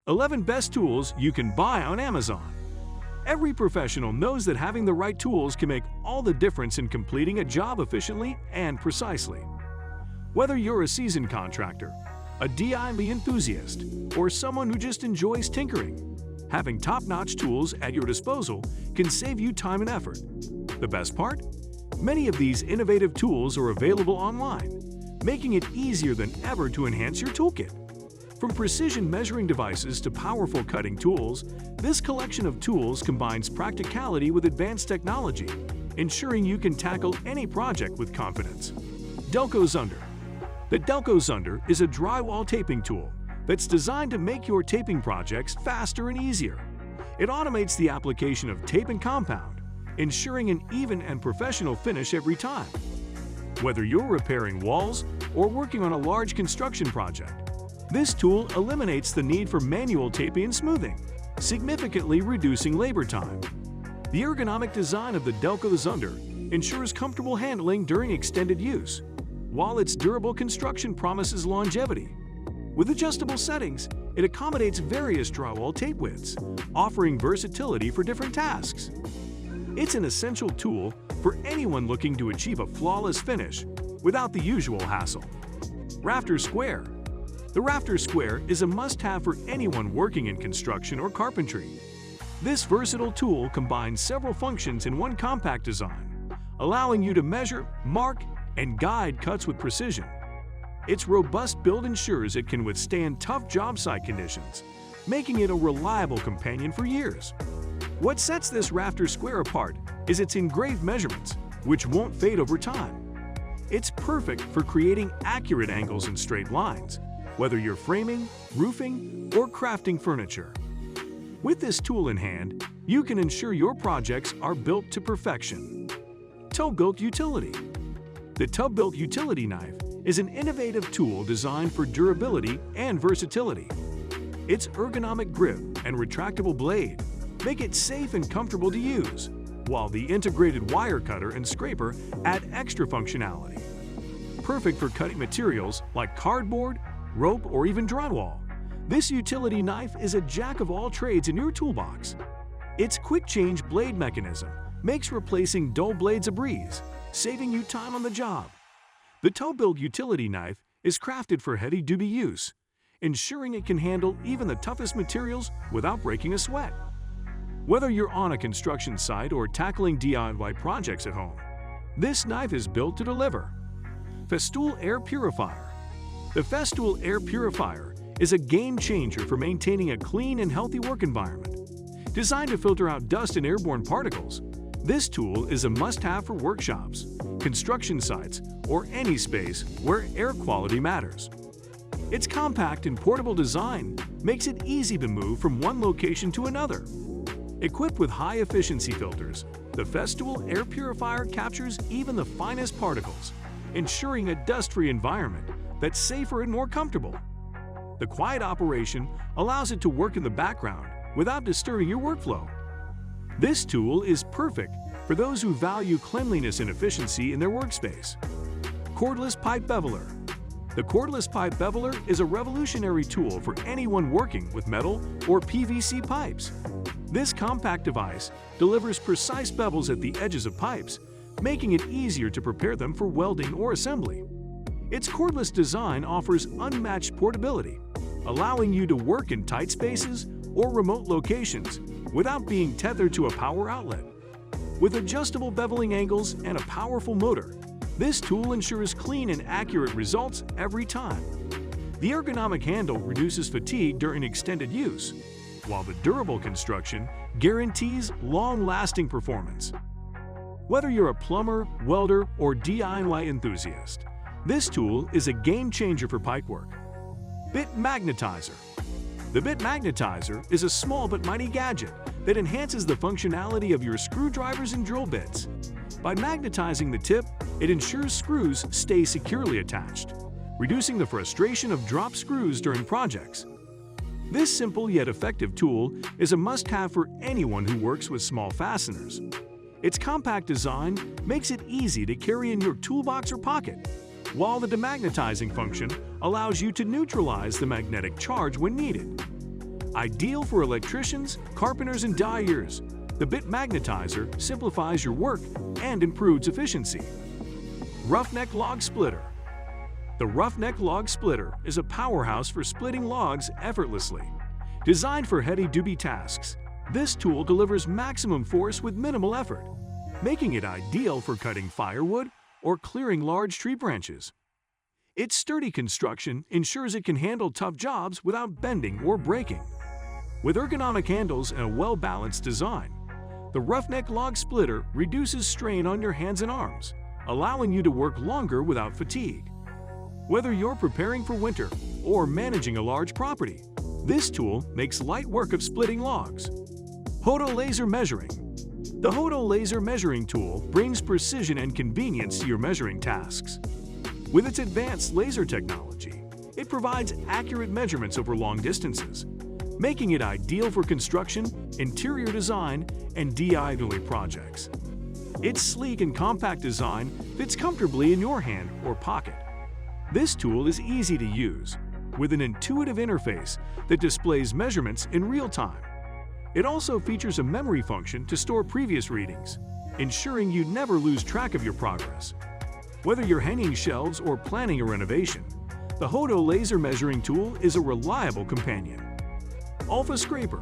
11 Best Tools You Can Buy on Amazon. Every professional knows that having the right tools can make all the difference in completing a job efficiently and precisely. Whether you're a seasoned contractor, a DIY enthusiast, or someone who just enjoys tinkering, having top-notch tools at your disposal can save you time and effort. The best part? Many of these innovative tools are available online, making it easier than ever to enhance your toolkit. From precision measuring devices to powerful cutting tools, this collection of tools combines practicality with advanced technology, ensuring you can tackle any project with confidence. Delco Zunder. The Delco Zunder is a drywall taping tool that's designed to make your taping projects faster and easier. It automates the application of tape and compound, ensuring an even and professional finish every time. Whether you're repairing walls or working on a large construction project, this tool eliminates the need for manual taping and smoothing, significantly reducing labor time. The ergonomic design of the Delco Zunder ensures comfortable handling during extended use, while its durable construction promises longevity. With adjustable settings, it accommodates various drywall tape widths, offering versatility for different tasks. It's an essential tool for anyone looking to achieve a flawless finish without the usual hassle. Rafter Square. The Rafter Square is a must-have for anyone working in construction or carpentry. This versatile tool combines several functions in one compact design, allowing you to measure, mark, and guide cuts with precision. Its robust build ensures it can withstand tough job site conditions, making it a reliable companion for years. What sets this Rafter Square apart is its engraved measurements, which won't fade over time. It's perfect for creating accurate angles and straight lines, whether you're framing, roofing, or crafting furniture. With this tool in hand, you can ensure your projects are built to perfection. TUBbuilt Utility. The TUBbuilt Utility Knife is an innovative tool designed for durability and versatility. Its ergonomic grip and retractable blade make it safe and comfortable to use, while the integrated wire cutter and scraper add extra functionality. Perfect for cutting materials like cardboard, rope, or even drywall, this utility knife is a jack of all trades in your toolbox. Its quick-change blade mechanism makes replacing dull blades a breeze, saving you time on the job. The TUBbuilt Utility Knife is crafted for heavy-duty use, ensuring it can handle even the toughest materials without breaking a sweat. Whether you're on a construction site or tackling DIY projects at home, this knife is built to deliver. Festool Air Purifier. The Festool Air Purifier is a game-changer for maintaining a clean and healthy work environment. Designed to filter out dust and airborne particles, this tool is a must-have for workshops, construction sites, or any space where air quality matters. Its compact and portable design makes it easy to move from one location to another. Equipped with high-efficiency filters, the Festool Air Purifier captures even the finest particles, ensuring a dust-free environment that's safer and more comfortable. The quiet operation allows it to work in the background without disturbing your workflow. This tool is perfect for those who value cleanliness and efficiency in their workspace. Cordless Pipe Beveler. The Cordless Pipe Beveler is a revolutionary tool for anyone working with metal or PVC pipes. This compact device delivers precise bevels at the edges of pipes, making it easier to prepare them for welding or assembly. Its cordless design offers unmatched portability, allowing you to work in tight spaces or remote locations without being tethered to a power outlet. With adjustable beveling angles and a powerful motor, this tool ensures clean and accurate results every time. The ergonomic handle reduces fatigue during extended use, while the durable construction guarantees long-lasting performance. Whether you're a plumber, welder, or DIY enthusiast, this tool is a game-changer for pipework. Bit Magnetizer. The Bit Magnetizer is a small but mighty gadget that enhances the functionality of your screwdrivers and drill bits. By magnetizing the tip, it ensures screws stay securely attached, reducing the frustration of dropped screws during projects. This simple yet effective tool is a must-have for anyone who works with small fasteners. Its compact design makes it easy to carry in your toolbox or pocket, while the demagnetizing function allows you to neutralize the magnetic charge when needed. Ideal for electricians, carpenters, and dyers, the bit magnetizer simplifies your work and improves efficiency. Roughneck Log Splitter. The Roughneck Log Splitter is a powerhouse for splitting logs effortlessly. Designed for heavy-duty tasks, this tool delivers maximum force with minimal effort, making it ideal for cutting firewood or clearing large tree branches. Its sturdy construction ensures it can handle tough jobs without bending or breaking. With ergonomic handles and a well-balanced design, the Roughneck Log Splitter reduces strain on your hands and arms, allowing you to work longer without fatigue. Whether you're preparing for winter or managing a large property, this tool makes light work of splitting logs. Hodo Laser Measuring. The Hodo Laser Measuring Tool brings precision and convenience to your measuring tasks. With its advanced laser technology, it provides accurate measurements over long distances, making it ideal for construction, interior design, and DIY projects. Its sleek and compact design fits comfortably in your hand or pocket. This tool is easy to use, with an intuitive interface that displays measurements in real time. It also features a memory function to store previous readings, ensuring you never lose track of your progress. Whether you're hanging shelves or planning a renovation, the Hodo Laser Measuring Tool is a reliable companion. Alpha Scraper.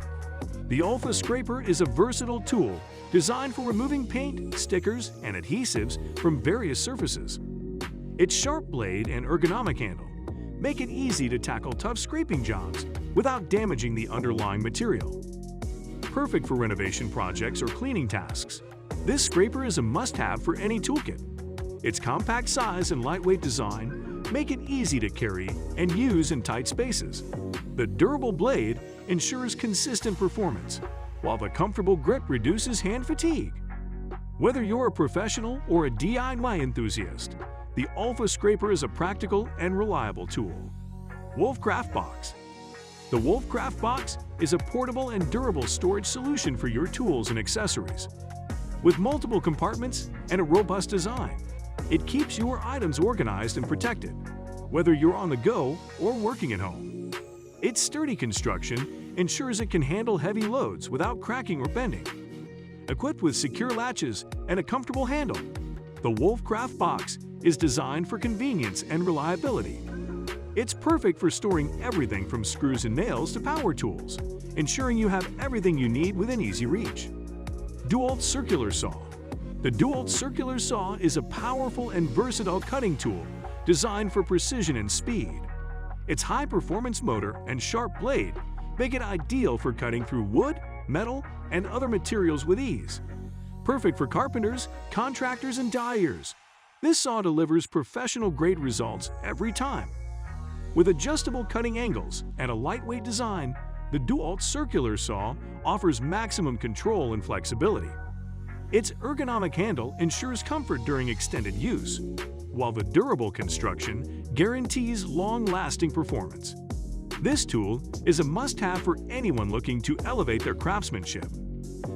The Alpha Scraper is a versatile tool designed for removing paint, stickers, and adhesives from various surfaces. Its sharp blade and ergonomic handle make it easy to tackle tough scraping jobs without damaging the underlying material. Perfect for renovation projects or cleaning tasks, this scraper is a must-have for any toolkit. Its compact size and lightweight design make it easy to carry and use in tight spaces. The durable blade ensures consistent performance, while the comfortable grip reduces hand fatigue. Whether you're a professional or a DIY enthusiast, the Alpha Scraper is a practical and reliable tool. Wolfcraft Box. The Wolfcraft Box is a portable and durable storage solution for your tools and accessories. With multiple compartments and a robust design, it keeps your items organized and protected, whether you're on the go or working at home. Its sturdy construction ensures it can handle heavy loads without cracking or bending. Equipped with secure latches and a comfortable handle, the Wolfcraft Box is designed for convenience and reliability. It's perfect for storing everything from screws and nails to power tools, ensuring you have everything you need within easy reach. DeWalt Circular Saw. The DeWalt Circular Saw is a powerful and versatile cutting tool designed for precision and speed. Its high-performance motor and sharp blade make it ideal for cutting through wood, metal, and other materials with ease. Perfect for carpenters, contractors, and dyers, this saw delivers professional-grade results every time. With adjustable cutting angles and a lightweight design, the DeWalt Circular Saw offers maximum control and flexibility. Its ergonomic handle ensures comfort during extended use, while the durable construction guarantees long-lasting performance. This tool is a must-have for anyone looking to elevate their craftsmanship.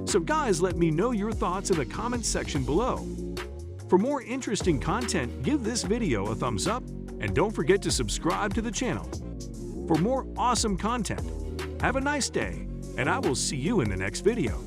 So guys, let me know your thoughts in the comments section below. For more interesting content, give this video a thumbs up and don't forget to subscribe to the channel. For more awesome content, have a nice day, and I will see you in the next video.